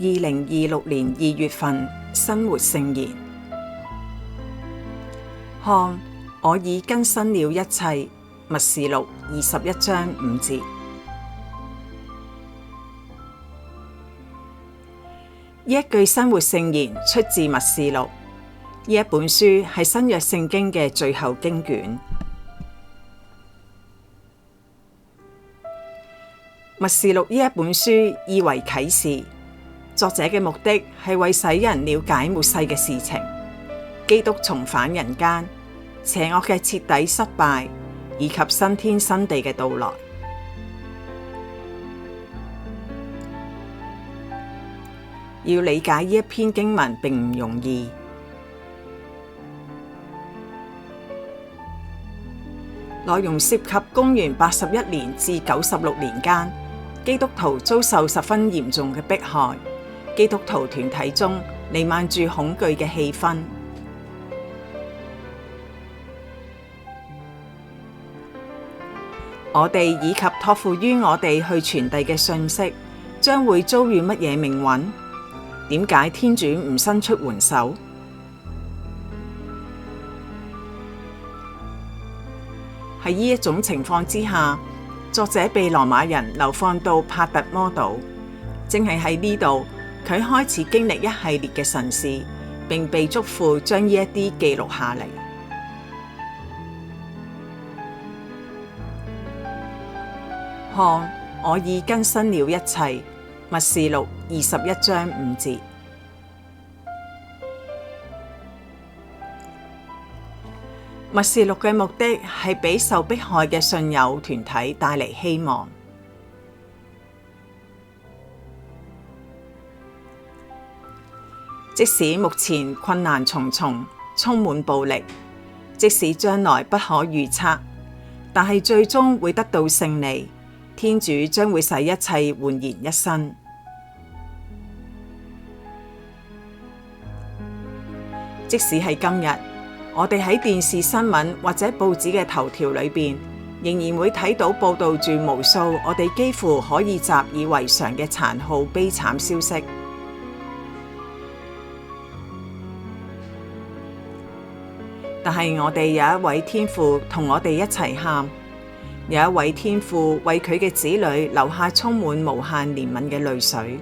2026年2月份生活聖言。看，我已更新了一切。默示錄21章5節。呢一句生活聖言出自默示錄，呢一本書係新約聖經嘅最後經卷。默示錄呢一本書意為啟示，作者嘅目的係為使人了解末世嘅事情，基督重返人間，邪惡嘅徹底失敗，以及新天新地嘅到來。要理解呢一篇經文並唔容易。內容涉及公元81年至96年間，基督徒遭受十分嚴重嘅迫害，基督徒團體中彌漫住恐懼嘅氣氛。我哋以及託付於我哋去傳遞嘅訊息，將會遭遇乜嘢命運？點解天主唔伸出援手？喺呢一種情況之下，作者被羅馬人流放到帕特摩島，正係喺呢度，佢開始經歷一系列嘅神事，並被囑咐將呢一啲記錄下嚟。看，我已更新了一切。默示錄21章5節。默示錄嘅目的係俾受迫害嘅信友團體帶嚟希望。即使目前困難重重，充滿暴力，即使將來不可預測，但係最終會得到勝利。天主將會使一切煥然一新。即使係今日，我哋喺電視新聞或者報紙嘅頭條裏邊，仍然會睇到報道住無數我哋幾乎可以習以為常嘅殘酷悲慘消息。但係我哋有一位天父同我哋一齊喊。有一位天父為佢嘅子女留下充滿無限憐憫嘅淚水。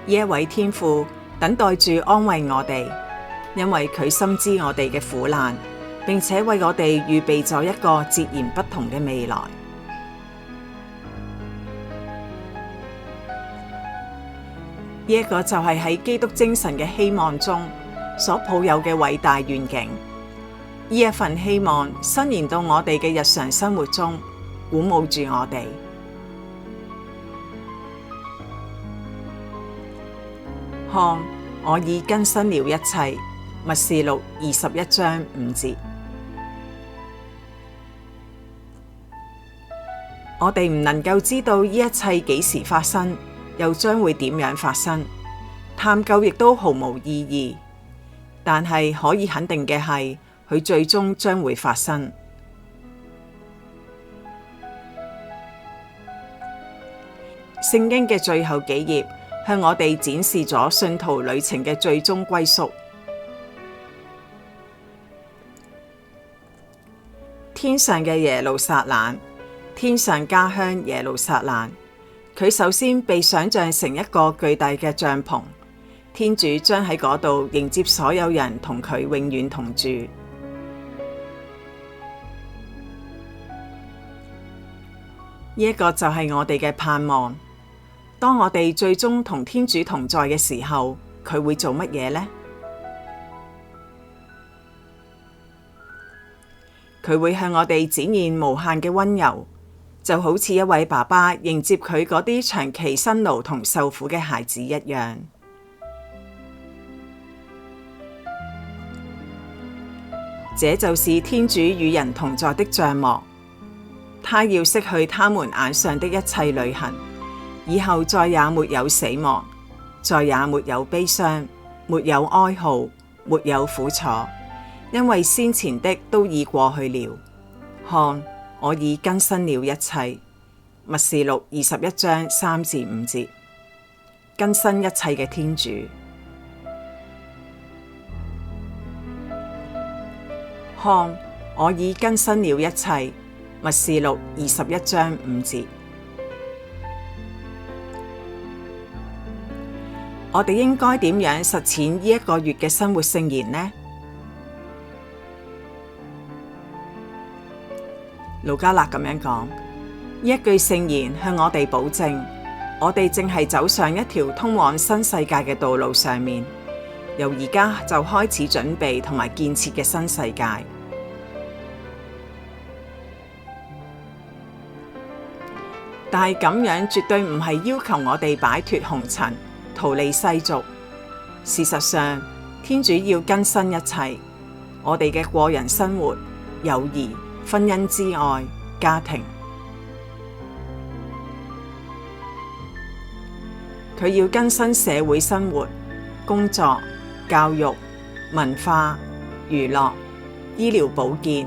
呢一位天父等待住安慰我哋，因為佢深知我哋嘅苦難，並且為我哋預備咗一個截然不同嘅未來。呢一個就係喺基督精神嘅希望中所抱有嘅偉大願景，呢一份希望伸延到我哋嘅日常生活中，鼓舞住我哋。看，我已更新了一切。默示錄21章5節。我哋唔能夠知道呢一切幾時發生，又將會點樣發生，探究亦都毫無意義。但係可以肯定嘅係，佢最終將會發生。聖經嘅最後幾頁向我哋展示咗信徒旅程嘅最終歸宿。天上嘅耶路撒冷，天上家鄉耶路撒冷，佢首先被想象成一個巨大嘅帳篷。天主將喺嗰度迎接所有人同佢永遠同住。呢一個就係我哋嘅盼望。當我哋最終同天主同在嘅時候，佢會做乜嘢呢？佢會向我哋展現無限嘅溫柔，就好似一位爸爸迎接佢嗰啲長期辛勞同受苦嘅孩子一樣。這就是天主與人同在的帳幕，他要釋去他們眼上的一切淚痕，以後再也沒有死亡，再也沒有悲傷，沒有哀號，沒有苦楚，因為先前的都已過去了。看，我已更新了一切。默示錄21章3至5節，更新一切嘅天主。看，我已更新了一切。默示錄21章5節。我哋應該點樣實踐呢一個月嘅生活聖言呢？盧嘉納咁樣講，呢一句聖言向我哋保證，我哋正係走上一條通往新世界嘅道路上面，由而家就開始準備同埋建設嘅新世界。但係咁樣絕對唔係要求我哋擺脫紅塵，逃離世俗。事實上，天主要更新一切，我哋嘅個人生活、友誼、婚姻之愛、家庭。佢要更新社會生活、工作、教育、文化、娛樂、醫療保健、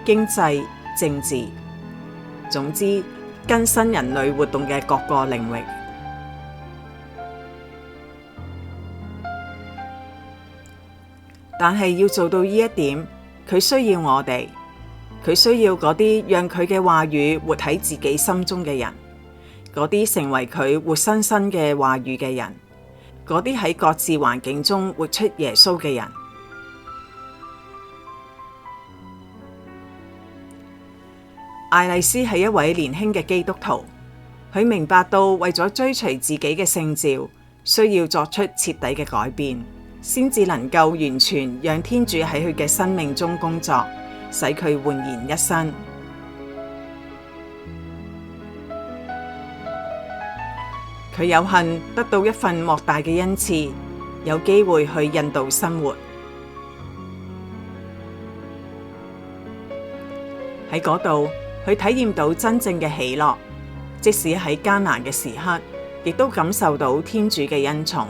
經濟、政治，總之，更新人類活動嘅各個領域。但係要做到呢一點，佢需要我哋，佢需要嗰啲讓佢嘅話語活喺自己心中嘅人，嗰啲成為佢活生生嘅話語嘅人，嗰啲喺各自環境中活出耶穌嘅人。艾麗絲係一位年輕嘅基督徒，佢明白到為咗追隨自己嘅聖召，需要作出徹底嘅改變，先至能夠完全讓天主喺佢嘅生命中工作，使佢煥然一新。佢有幸得到一份莫大嘅恩賜，有機會去印度生活。喺嗰度，佢體驗到真正嘅喜樂，即使喺艱難嘅時刻，亦都感受到天主嘅恩寵。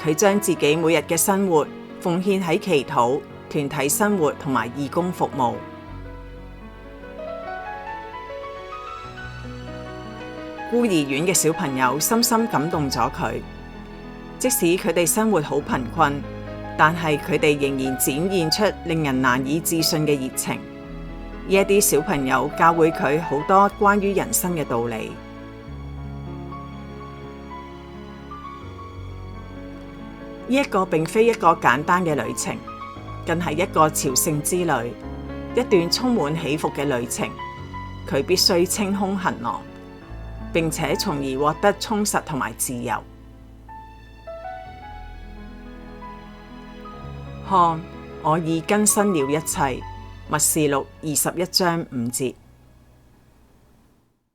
佢將自己每日嘅生活奉獻喺祈禱、團體生活同埋義工服務。孤兒院嘅小朋友深深感動咗佢，即使佢哋生活好貧困，但係佢哋仍然展現出令人難以置信嘅熱情。呢一啲小朋友教會佢好多關於人生嘅道理。呢一個並非一個簡單嘅旅程，更係一個朝聖之旅，一段充滿起伏嘅旅程。佢必須清空行囊，並且從而獲得充實同埋自由。看，我已更新了一切。默示錄21章5節。